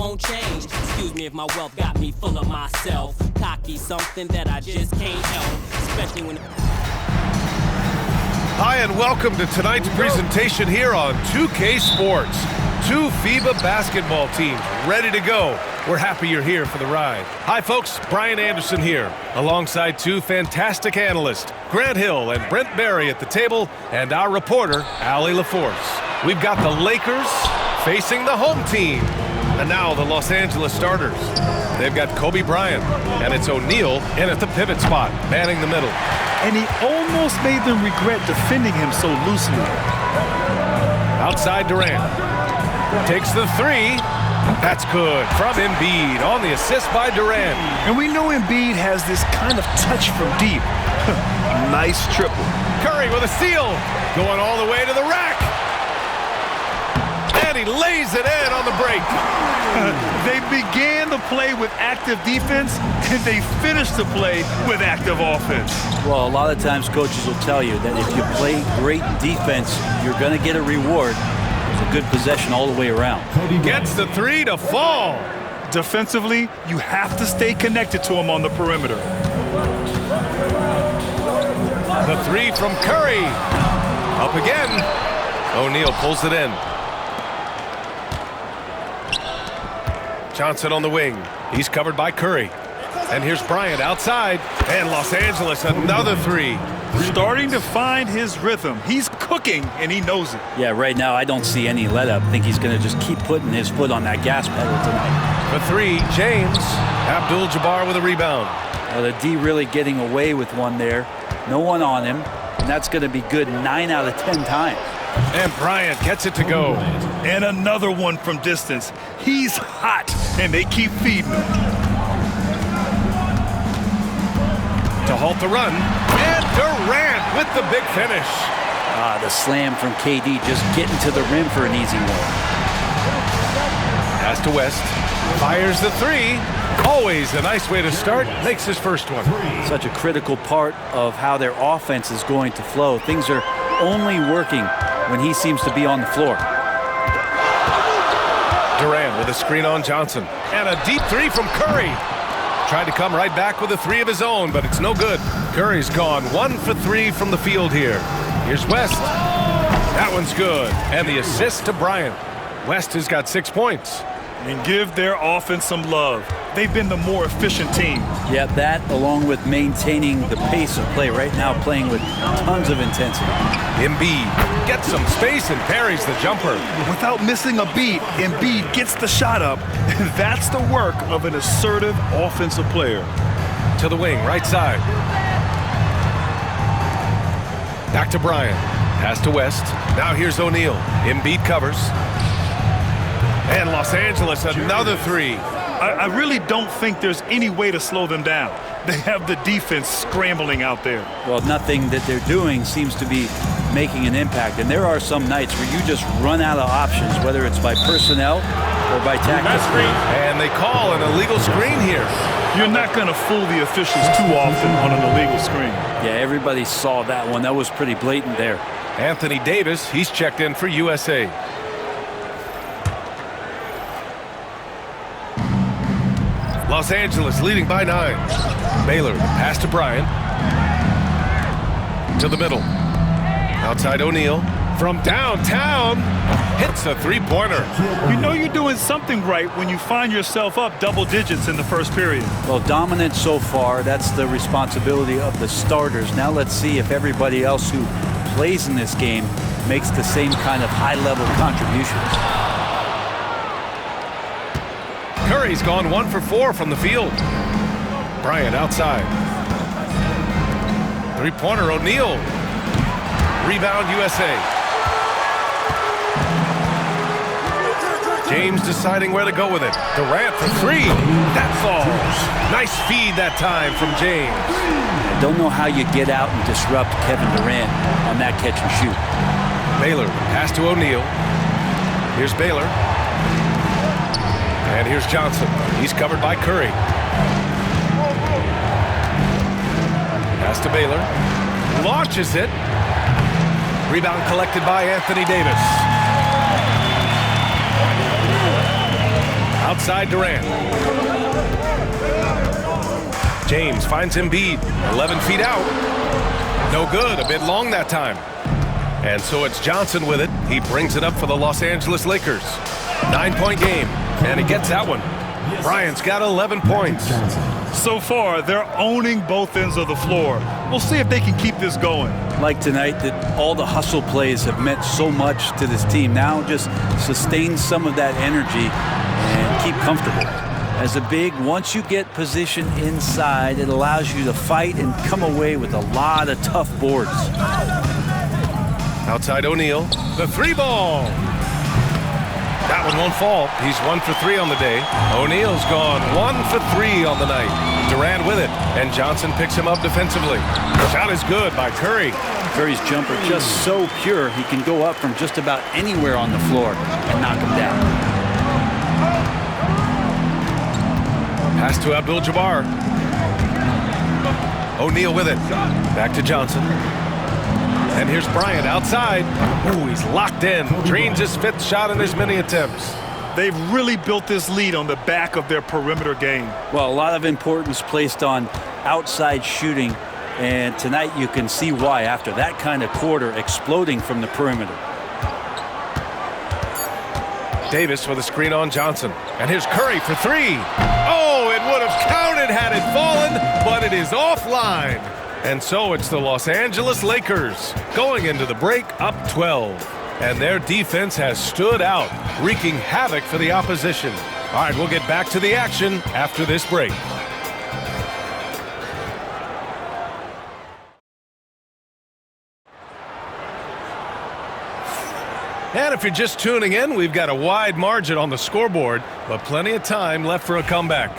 won't change. Excuse me if my wealth got me full of myself. Cocky, something that I just can't help, especially when... Hi, and welcome to tonight's presentation here on 2K Sports. Two FIBA basketball teams ready to go. We're happy you're here for the ride. Hi, folks. Brian Anderson here, alongside two fantastic analysts, Grant Hill and Brent Barry at the table, and our reporter, Allie LaForce. We've got the Lakers facing the home team, and now the Los Angeles starters. They've got Kobe Bryant, and it's O'Neal in at the pivot spot, manning the middle. And he almost made them regret defending him so loosely. Outside Durant. Takes the three. That's good from Embiid on the assist by Durant. And we know Embiid has this kind of touch from deep. Nice triple. Curry with a steal. Going all the way to the rack. And he lays it in on the break. They began the play with active defense, and they finished the play with active offense. Well, a lot of times coaches will tell you that if you play great defense, you're going to get a reward. It's a good possession all the way around. Gets the three to fall. Defensively, you have to stay connected to him on the perimeter. The three from Curry. Up again. O'Neal pulls it in. Johnson on the wing. He's covered by Curry. And here's Bryant outside. And Los Angeles, another three. Starting to find his rhythm. He's cooking, and he knows it. Yeah, right now I don't see any let-up. I think he's going to just keep putting his foot on that gas pedal tonight. For three, James. Abdul-Jabbar with a rebound. Well, the D really getting away with one there. No one on him. And that's going to be good 9 out of 10 times. And Bryant gets it to go. And another one from distance. He's hot, and they keep feeding him. To halt the run. And Durant with the big finish. The slam from KD just getting to the rim for an easy one. Pass to West. Fires the three. Always a nice way to start. Makes his first one. Such a critical part of how their offense is going to flow. Things are only working when he seems to be on the floor. Durant with a screen on Johnson. And a deep three from Curry. Tried to come right back with a three of his own, but it's no good. Curry's gone 1 for 3 from the field here. Here's West. That one's good. And the assist to Bryant. West has got 6 points. And give their offense some love. They've been the more efficient team. Yeah, that along with maintaining the pace of play right now, playing with tons of intensity. Embiid gets some space and parries the jumper. Without missing a beat, Embiid gets the shot up. And that's the work of an assertive offensive player. To the wing, right side. Back to Bryant. Pass to West. Now here's O'Neal. Embiid covers. And Los Angeles, another three. I really don't think there's any way to slow them down. They have the defense scrambling out there. Well, nothing that they're doing seems to be making an impact. And there are some nights where you just run out of options, whether it's by personnel or by tactics. And they call an illegal screen here. You're not going to fool the officials too often on an illegal screen. Yeah, everybody saw that one. That was pretty blatant there. Anthony Davis, he's checked in for USA. Los Angeles leading by 9. Baylor, pass to Bryant. To the middle. Outside O'Neal. From downtown, hits a three-pointer. You know you're doing something right when you find yourself up double digits in the first period. Well, dominant so far. That's the responsibility of the starters. Now let's see if everybody else who plays in this game makes the same kind of high-level contributions. Curry's gone 1 for 4 from the field. Bryant outside. Three-pointer, O'Neal. Rebound, USA. James deciding where to go with it. Durant for three. That falls. Nice feed that time from James. I don't know how you get out and disrupt Kevin Durant on that catch and shoot. Baylor, pass to O'Neal. Here's Baylor. And here's Johnson. He's covered by Curry. Pass to Baylor. Launches it. Rebound collected by Anthony Davis. Outside Durant. James finds Embiid, 11 feet out. No good, a bit long that time. And so it's Johnson with it. He brings it up for the Los Angeles Lakers. 9-point game, and he gets that one. Bryant's got 11 points. So far, they're owning both ends of the floor. We'll see if they can keep this going. Like tonight, that all the hustle plays have meant so much to this team. Now just sustain some of that energy and keep comfortable. As a big, once you get position inside, it allows you to fight and come away with a lot of tough boards. Outside O'Neal, the 3-ball. That one won't fall. He's 1 for 3 on the day. O'Neal's gone 1 for 3 on the night. Durant with it, and Johnson picks him up defensively. The shot is good by Curry. Curry's jumper just so pure, he can go up from just about anywhere on the floor and knock him down. Pass to Abdul-Jabbar. O'Neal with it. Back to Johnson. And here's Bryant outside. Ooh, he's locked in. Drains his 5th shot in as many attempts. They've really built this lead on the back of their perimeter game. Well, a lot of importance placed on outside shooting, and tonight you can see why after that kind of quarter exploding from the perimeter. Davis with a screen on Johnson. And here's Curry for 3. Oh, it would have counted had it fallen, but it is offline. And so it's the Los Angeles Lakers going into the break up 12. And their defense has stood out, wreaking havoc for the opposition. All right, we'll get back to the action after this break. And if you're just tuning in, we've got a wide margin on the scoreboard, but plenty of time left for a comeback.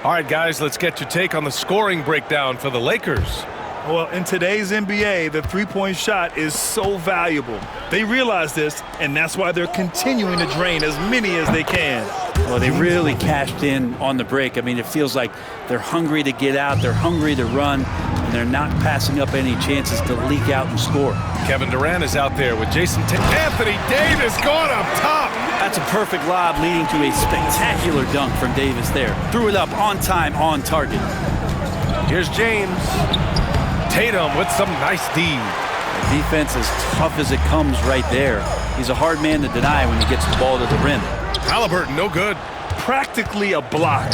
All right, guys, let's get your take on the scoring breakdown for the Lakers. Well, in today's NBA, the three-point shot is so valuable. They realize this, and that's why they're continuing to drain as many as they can. Well, they really cashed in on the break. I mean, it feels like they're hungry to get out, they're hungry to run, and they're not passing up any chances to leak out and score. Kevin Durant is out there with Jason Anthony Davis going up top. That's a perfect lob leading to a spectacular dunk from Davis there. Threw it up on time, on target. Here's James. Tatum with some nice D. The defense as tough as it comes right there. He's a hard man to deny when he gets the ball to the rim. Halliburton, no good. Practically a block.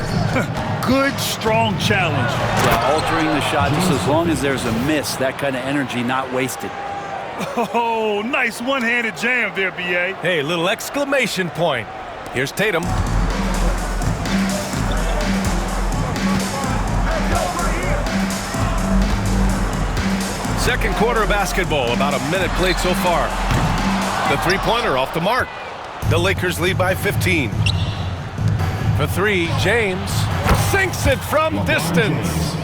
Good, strong challenge. Yeah, altering the shot just as long as there's a miss, that kind of energy not wasted. Oh, nice one-handed jam there, B.A. Hey, little exclamation point. Here's Tatum. Second quarter of basketball, about a minute played so far. The three-pointer off the mark. The Lakers lead by 15. For 3, James sinks it from distance.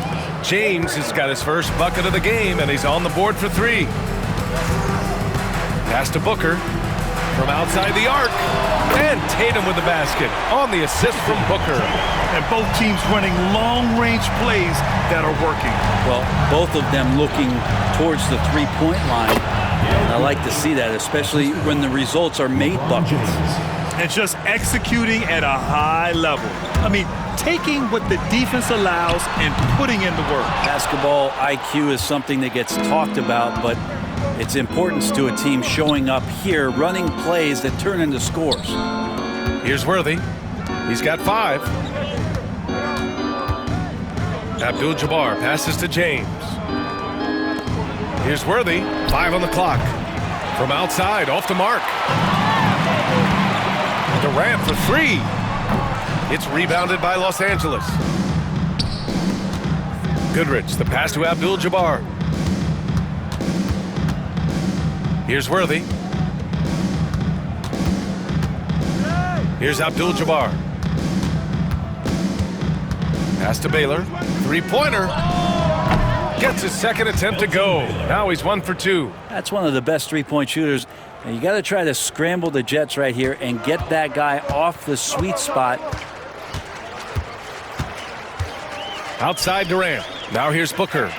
James has got his first bucket of the game, and he's on the board for 3. Pass to Booker from outside the arc. And Tatum with the basket on the assist from Booker. And both teams running long-range plays that are working. Well, both of them looking towards the three-point line. And I like to see that, especially when the results are made buckets. And just executing at a high level. I mean, taking what the defense allows and putting in the work. Basketball IQ is something that gets talked about, but its importance to a team showing up here, running plays that turn into scores. Here's Worthy. He's got 5. Abdul-Jabbar passes to James. Here's Worthy. 5 on the clock. From outside, off the mark. Durant for 3. It's rebounded by Los Angeles. Goodrich, the pass to Abdul-Jabbar. Here's Worthy. Here's Abdul-Jabbar. Pass to Baylor. Three-pointer. Gets his second attempt to go. Now he's 1 for 2. That's one of the best three-point shooters. And you got to try to scramble the Jets right here and get that guy off the sweet spot. Outside Durant. Now here's Booker.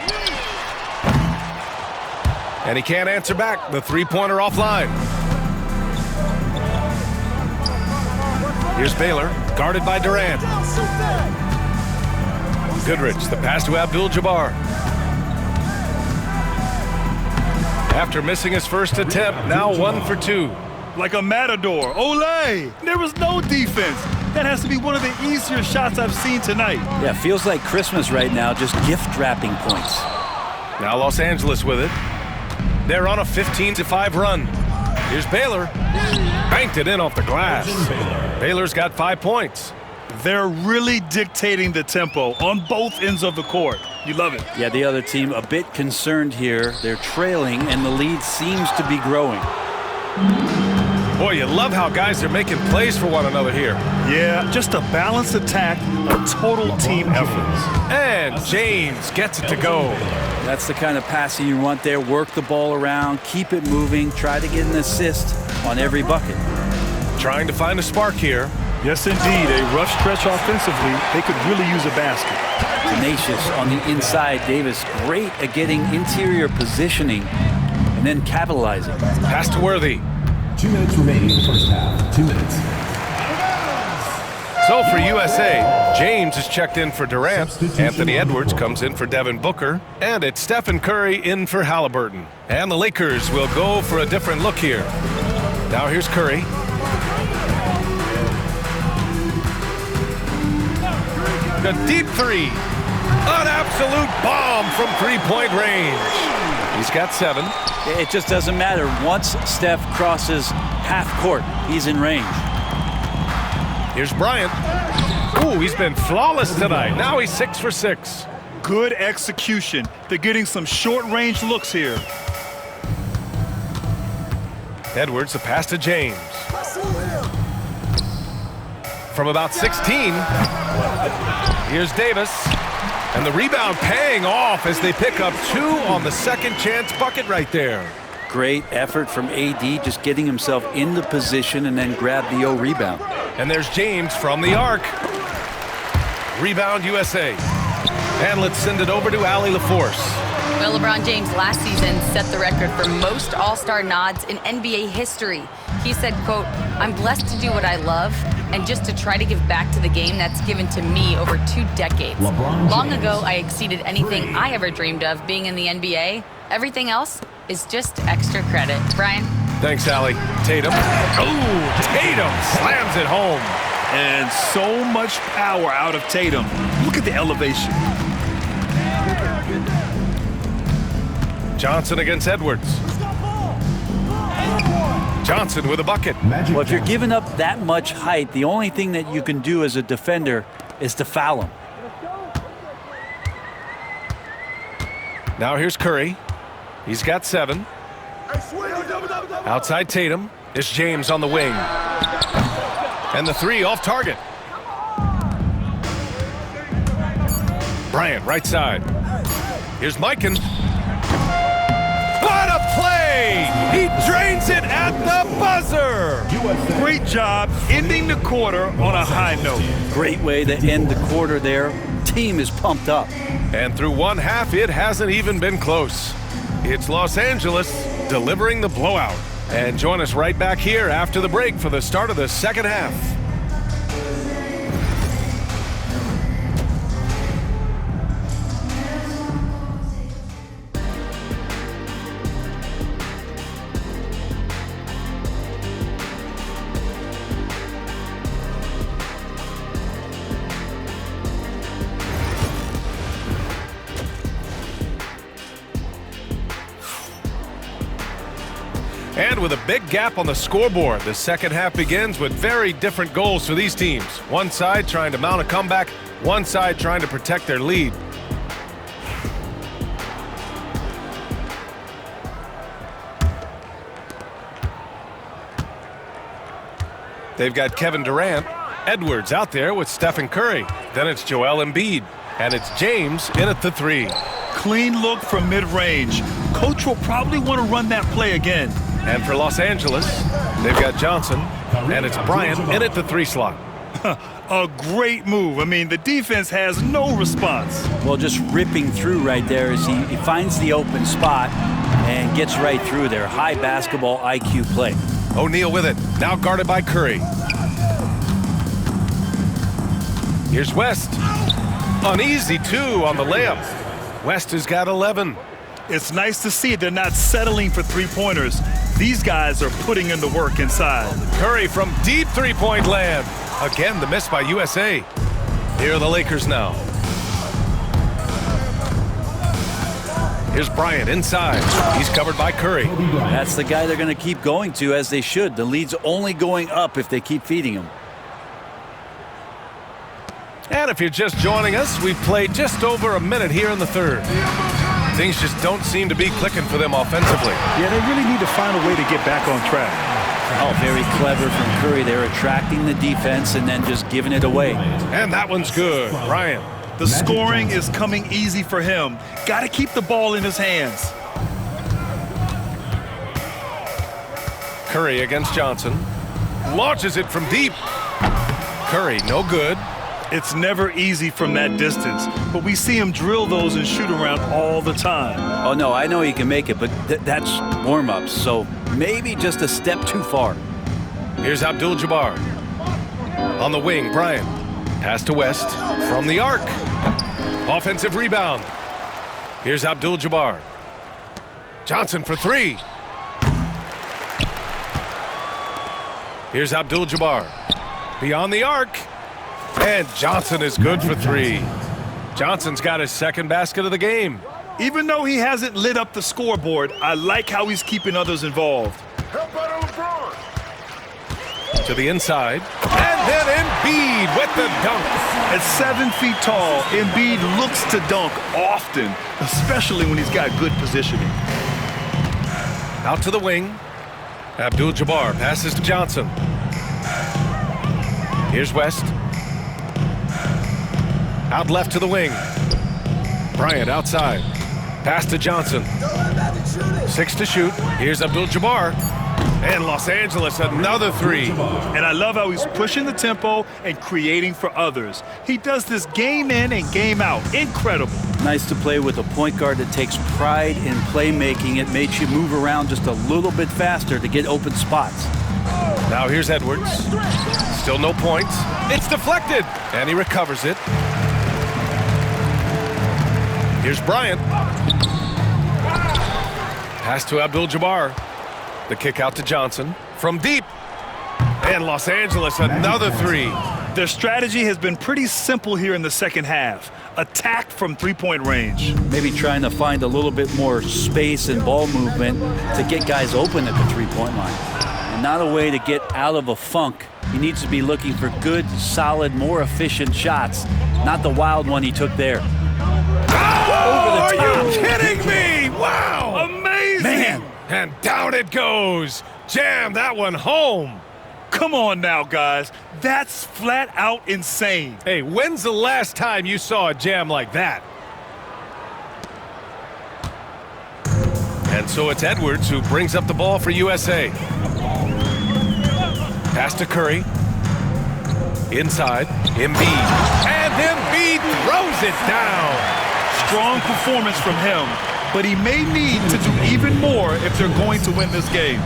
And he can't answer back. The three-pointer offline. Here's Baylor. Guarded by Durant. Goodrich, the pass to Abdul-Jabbar. After missing his first attempt, now 1 for 2. Like a matador. Olay! There was no defense. That has to be one of the easier shots I've seen tonight. Yeah, feels like Christmas right now, just gift wrapping points. Now Los Angeles with it. They're on a 15-5 run. Here's Baylor. Banked it in off the glass. Baylor's got 5 points. They're really dictating the tempo on both ends of the court. You love it. Yeah, the other team a bit concerned here. They're trailing, and the lead seems to be growing. Boy, you love how guys are making plays for one another here. Yeah, just a balanced attack, a total team effort. And James gets it to go. That's the kind of passing you want there. Work the ball around, keep it moving, try to get an assist on every bucket. Trying to find a spark here. Yes, indeed. A rough stretch offensively. They could really use a basket. Tenacious on the inside. Davis great at getting interior positioning and then capitalizing. Pass to Worthy. 2 minutes remaining in the first half. 2 minutes. So for USA, James is checked in for Durant. Anthony Edwards comes in for Devin Booker. And it's Stephen Curry in for Halliburton. And the Lakers will go for a different look here. Now here's Curry. A deep three. An absolute bomb from three-point range. He's got 7. It just doesn't matter. Once Steph crosses half court, he's in range. Here's Bryant. Ooh, he's been flawless tonight. Now he's 6 for 6. Good execution. They're getting some short-range looks here. Edwards, the pass to James. From about 16, here's Davis. And the rebound paying off as they pick up 2 on the second chance bucket right there. Great effort from AD, just getting himself in the position and then grab the rebound. And there's James from the arc. Rebound USA. And let's send it over to Allie LaForce. Well, LeBron James last season set the record for most All-Star nods in NBA history. He said, quote, "I'm blessed to do what I love and just to try to give back to the game that's given to me over 2 decades. Long ago, I exceeded anything I ever dreamed of being in the NBA. Everything else is just extra credit." Brian? Thanks, Allie. Tatum. Ooh, Tatum slams it home. And so much power out of Tatum. Look at the elevation. Johnson against Edwards. Johnson with a bucket. Well, if you're giving up that much height, the only thing that you can do as a defender is to foul him. Now here's Curry. He's got 7. Outside Tatum. It's James on the wing. And the 3 off target. Bryant, right side. Here's Mikan. What a play! He drains it at the buzzer! Great job ending the quarter on a high note. Great way to end the quarter there. Team is pumped up. And through one half, it hasn't even been close. It's Los Angeles delivering the blowout. And join us right back here after the break for the start of the second half. And with a big gap on the scoreboard, the second half begins with very different goals for these teams. One side trying to mount a comeback, one side trying to protect their lead. They've got Kevin Durant, Edwards out there with Stephen Curry. Then it's Joel Embiid, and it's James in at the 3. Clean look from mid-range. Coach will probably want to run that play again. And for Los Angeles, they've got Johnson, and it's Bryant in at the 3 slot. A great move. I mean, the defense has no response. Well, just ripping through right there as he finds the open spot and gets right through there. High basketball IQ play. O'Neal with it, now guarded by Curry. Here's West. An easy 2 on the layup. West has got 11. It's nice to see they're not settling for three-pointers. These guys are putting in the work inside. Curry from deep three-point land. Again, the miss by USA. Here are the Lakers now. Here's Bryant inside. He's covered by Curry. That's the guy they're going to keep going to, as they should. The lead's only going up if they keep feeding him. And if you're just joining us, we've played just over a minute here in the third. Things just don't seem to be clicking for them offensively. Yeah, they really need to find a way to get back on track. Oh, very clever from Curry. They're attracting the defense and then just giving it away. And that one's good. Bryant. The scoring is coming easy for him. Got to keep the ball in his hands. Curry against Johnson. Launches it from deep. Curry, no good. It's never easy from that distance, but we see him drill those and shoot around all the time. Oh, no, I know he can make it, but that's warm-ups, so maybe just a step too far. Here's Abdul-Jabbar. On the wing, Bryant. Pass to West from the arc. Offensive rebound. Here's Abdul-Jabbar. Johnson for 3. Here's Abdul-Jabbar. Beyond the arc. And Johnson is good for 3. Johnson's got his second basket of the game. Even though he hasn't lit up the scoreboard, I like how he's keeping others involved. To the inside. And then Embiid with the dunk. At 7 feet tall, Embiid looks to dunk often, especially when he's got good positioning. Out to the wing. Abdul-Jabbar passes to Johnson. Here's West. Out left to the wing. Bryant outside. Pass to Johnson. 6 to shoot. Here's Abdul-Jabbar. And Los Angeles, another 3. And I love how he's pushing the tempo and creating for others. He does this game in and game out. Incredible. Nice to play with a point guard that takes pride in playmaking. It makes you move around just a little bit faster to get open spots. Now here's Edwards. Still no points. It's deflected. And he recovers it. Here's Bryant. Pass to Abdul-Jabbar. The kick out to Johnson. From deep. And Los Angeles, another 3. Their strategy has been pretty simple here in the second half. Attack from three-point range. Maybe trying to find a little bit more space and ball movement to get guys open at the three-point line. And not a way to get out of a funk. He needs to be looking for good, solid, more efficient shots, not the wild one he took there. Oh, are you kidding me? Wow! Amazing! Man, and down it goes. Jam that one home. Come on now, guys. That's flat out insane. Hey, when's the last time you saw a jam like that? And so it's Edwards who brings up the ball for USA. Pass to Curry. Inside, Embiid. And Embiid throws it down. Strong performance from him, but he may need to do even more if they're going to win this game.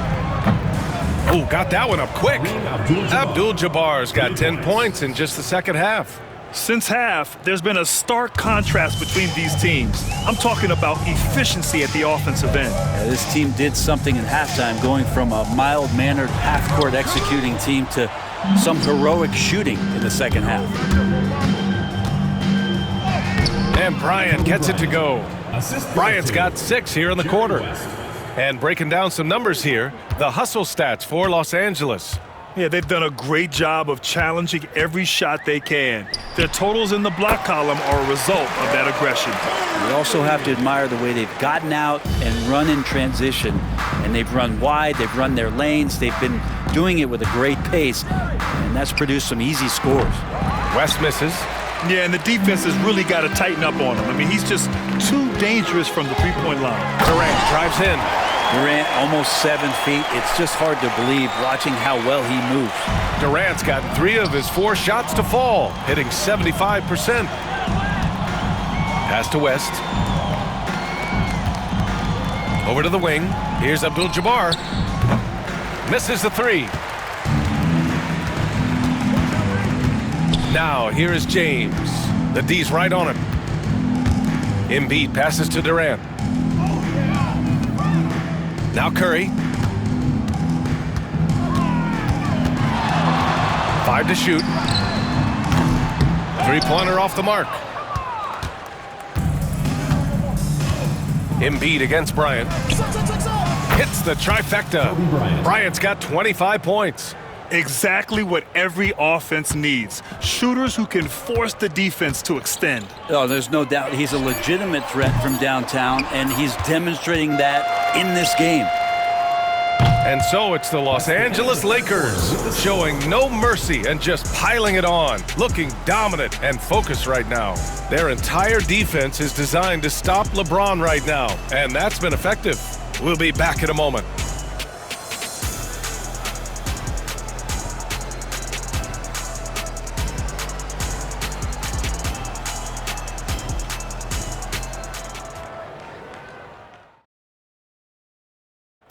Oh, got that one up quick. Abdul-Jabbar's got 10 points in just the second half. Since half, there's been a stark contrast between these teams. I'm talking about efficiency at the offensive end. This team did something in halftime, going from a mild-mannered half-court executing team to some heroic shooting in the second half. And Bryant gets it to go. Bryant's got 6 here in the quarter. And breaking down some numbers here, the hustle stats for Los Angeles. Yeah, they've done a great job of challenging every shot they can. Their totals in the block column are a result of that aggression. We also have to admire the way they've gotten out and run in transition. And they've run wide, they've run their lanes, they've been doing it with a great pace. And that's produced some easy scores. West misses. Yeah, and the defense has really got to tighten up on him. I mean, he's just too dangerous from the three-point line. Durant drives in. Durant almost 7 feet. It's just hard to believe watching how well he moves. Durant's got 3 of his 4 shots to fall, hitting 75%. Pass to West. Over to the wing. Here's Abdul-Jabbar. Misses the 3. Now, here is James. The D's right on him. Embiid passes to Durant. Now Curry. 5 to shoot. Three-pointer off the mark. Embiid against Bryant. Hits the trifecta. Bryant's got 25 points. Exactly what every offense needs. Shooters who can force the defense to extend. Oh, there's no doubt he's a legitimate threat from downtown, and he's demonstrating that in this game. And so it's the Los Angeles Lakers showing no mercy and just piling it on, looking dominant and focused right now. Their entire defense is designed to stop LeBron right now, and that's been effective. We'll be back in a moment.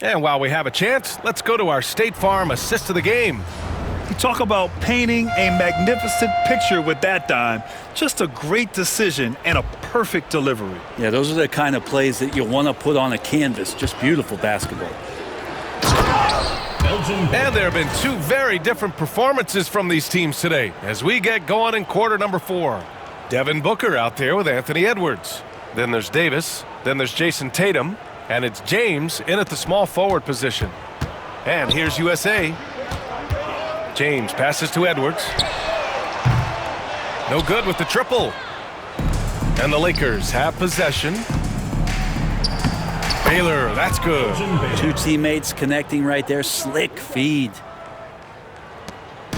And while we have a chance, let's go to our State Farm assist of the game. You talk about painting a magnificent picture with that dime. Just a great decision and a perfect delivery. Yeah, those are the kind of plays that you want to put on a canvas. Just beautiful basketball. And there have been two very different performances from these teams today as we get going in quarter number 4. Devin Booker out there with Anthony Edwards. Then there's Davis. Then there's Jason Tatum. And it's James in at the small forward position. And here's USA. James passes to Edwards. No good with the triple. And the Lakers have possession. Baylor, that's good. Two teammates connecting right there. Slick feed.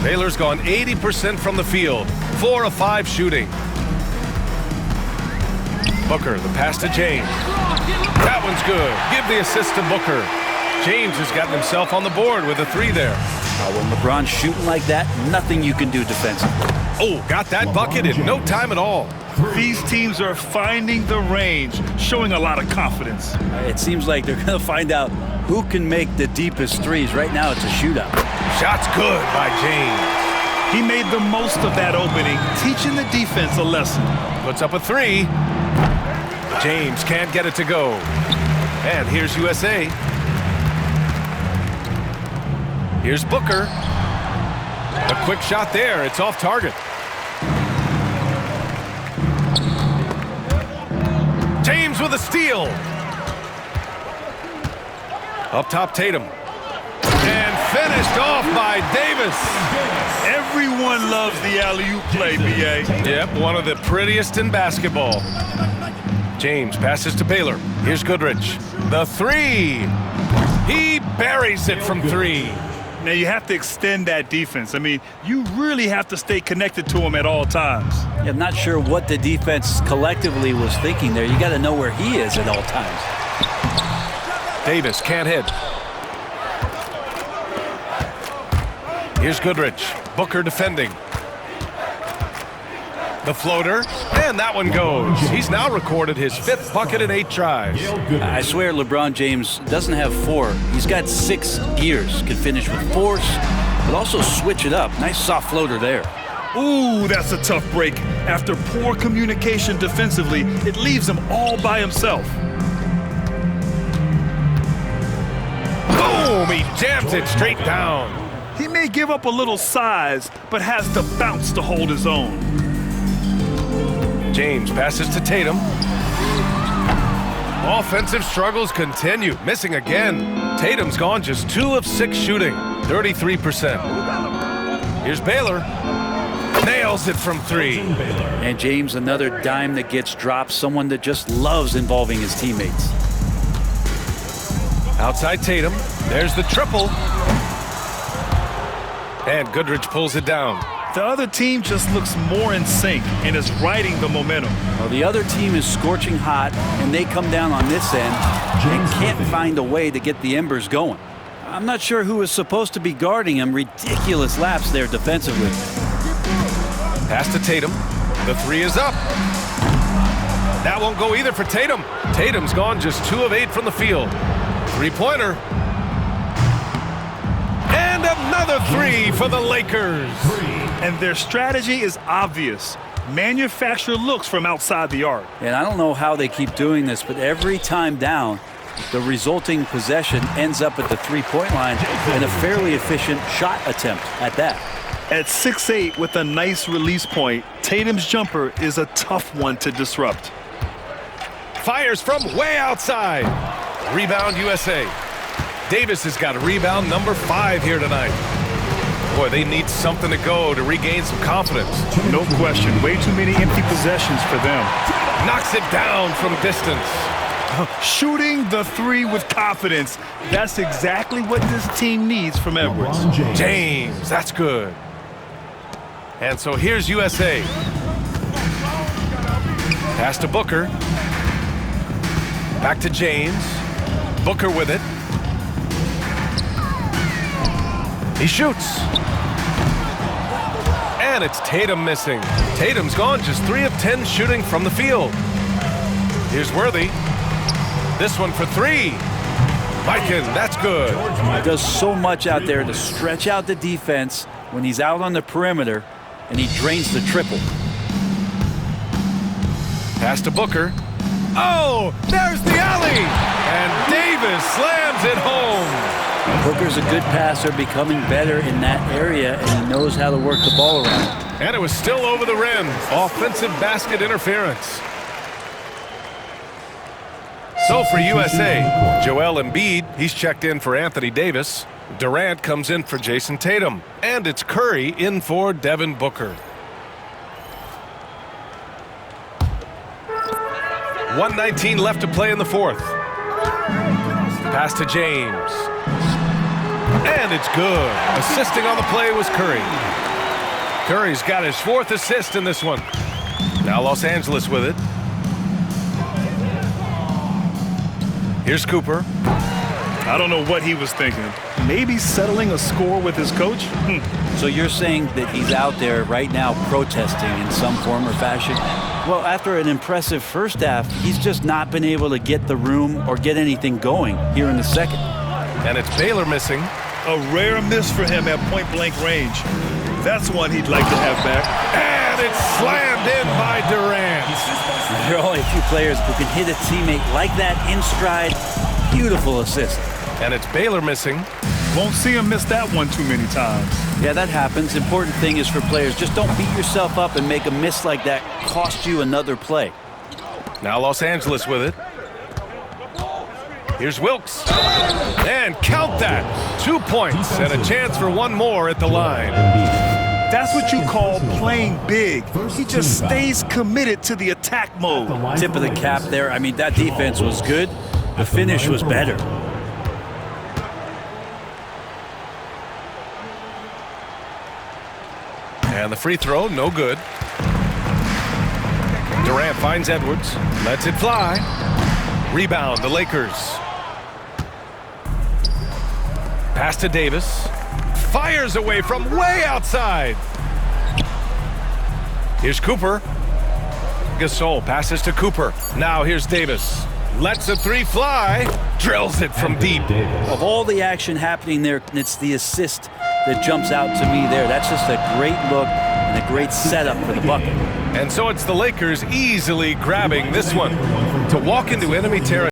Baylor's gone 80% from the field. 4 of 5 shooting. Booker, the pass to James. That one's good. Give the assist to Booker. James has gotten himself on the board with a 3 there. When LeBron's shooting like that, nothing you can do defensively. Oh, got that bucket in no time at all. These teams are finding the range, showing a lot of confidence. It seems like they're going to find out who can make the deepest threes. Right now, it's a shootout. Shot's good by James. He made the most of that opening, teaching the defense a lesson. Puts up a 3. James can't get it to go. And here's USA. Here's Booker. A quick shot there. It's off target. James with a steal. Up top, Tatum. And finished off by Davis. Everyone loves the alley-oop play, B.A. Yep, one of the prettiest in basketball. James passes to Baylor. Here's Goodrich. The 3. He buries it from 3. Now you have to extend that defense. I mean, you really have to stay connected to him at all times. Yeah, I'm not sure what the defense collectively was thinking there. You got to know where he is at all times. Davis can't hit. Here's Goodrich. Booker defending. The floater, and that one goes. He's now recorded his 5th bucket in 8 tries. I swear LeBron James doesn't have 4. He's got 6 gears. Can finish with force, but also switch it up. Nice soft floater there. Ooh, that's a tough break. After poor communication defensively, it leaves him all by himself. Boom! He jams it straight down. He may give up a little size, but has the bounce to hold his own. James passes to Tatum. Offensive struggles continue, missing again. Tatum's gone just 2 of 6 shooting, 33%. Here's Baylor. Nails it from 3. And James, another dime that gets dropped, someone that just loves involving his teammates. Outside Tatum, there's the triple. And Goodrich pulls it down. The other team just looks more in sync and is riding the momentum. Well, the other team is scorching hot, and they come down on this end and can't find a way to get the embers going. I'm not sure who is supposed to be guarding him. Ridiculous laps there defensively. Pass to Tatum. The 3 is up. That won't go either for Tatum. Tatum's gone just 2 of 8 from the field. 3-pointer. And another 3 for the Lakers. And their strategy is obvious. Manufacture looks from outside the arc. And I don't know how they keep doing this, but every time down, the resulting possession ends up at the three-point line and a fairly efficient shot attempt at that. At 6'8" with a nice release point, Tatum's jumper is a tough one to disrupt. Fires from way outside. Rebound USA. Davis has got rebound number 5 here tonight. Boy, they need something to go to regain some confidence. No question. Way too many empty possessions for them. Knocks it down from distance. Shooting the three with confidence. That's exactly what this team needs from Edwards. James, that's good. And so here's USA. Pass to Booker. Back to James. Booker with it. He shoots. And it's Tatum missing. Tatum's gone just 3 of 10 shooting from the field. Here's Worthy. This one for 3. Mikan, that's good. He does so much out there to stretch out the defense when he's out on the perimeter, and he drains the triple. Pass to Booker. Oh, there's the alley! And Davis slams it home. Booker's a good passer, becoming better in that area, and he knows how to work the ball around. And it was still over the rim. Offensive basket interference. So for USA, Joel Embiid, he's checked in for Anthony Davis. Durant comes in for Jason Tatum. And it's Curry in for Devin Booker. 1:19 left to play in the fourth. Pass to James. And it's good. Assisting on the play was Curry. Curry's got his 4th assist in this one. Now Los Angeles with it. Here's Cooper. I don't know what he was thinking. Maybe settling a score with his coach? So you're saying that he's out there right now protesting in some form or fashion? Well, after an impressive first half, he's just not been able to get the room or get anything going here in the second. And it's Baylor missing. A rare miss for him at point-blank range. That's one he'd like to have back. And it's slammed in by Durant. There are only a few players who can hit a teammate like that in stride. Beautiful assist. And it's Baylor missing. Won't see him miss that one too many times. Yeah, that happens. Important thing is for players, just don't beat yourself up and make a miss like that cost you another play. Now Los Angeles with it. Here's Wilkes. And count that. 2 points and a chance for one more at the line. That's what you call playing big. He just stays committed to the attack mode. Tip of the cap there. I mean, that defense was good. The finish was better. And the free throw, no good. Durant finds Edwards. Lets it fly. Rebound, the Lakers. Pass to Davis. Fires away from way outside. Here's Cooper. Gasol passes to Cooper. Now here's Davis. Lets the 3 fly. Drills it from deep. Of all the action happening there, it's the assist that jumps out to me there. That's just a great look and a great setup for the bucket. And so it's the Lakers easily grabbing this one to walk into enemy territory.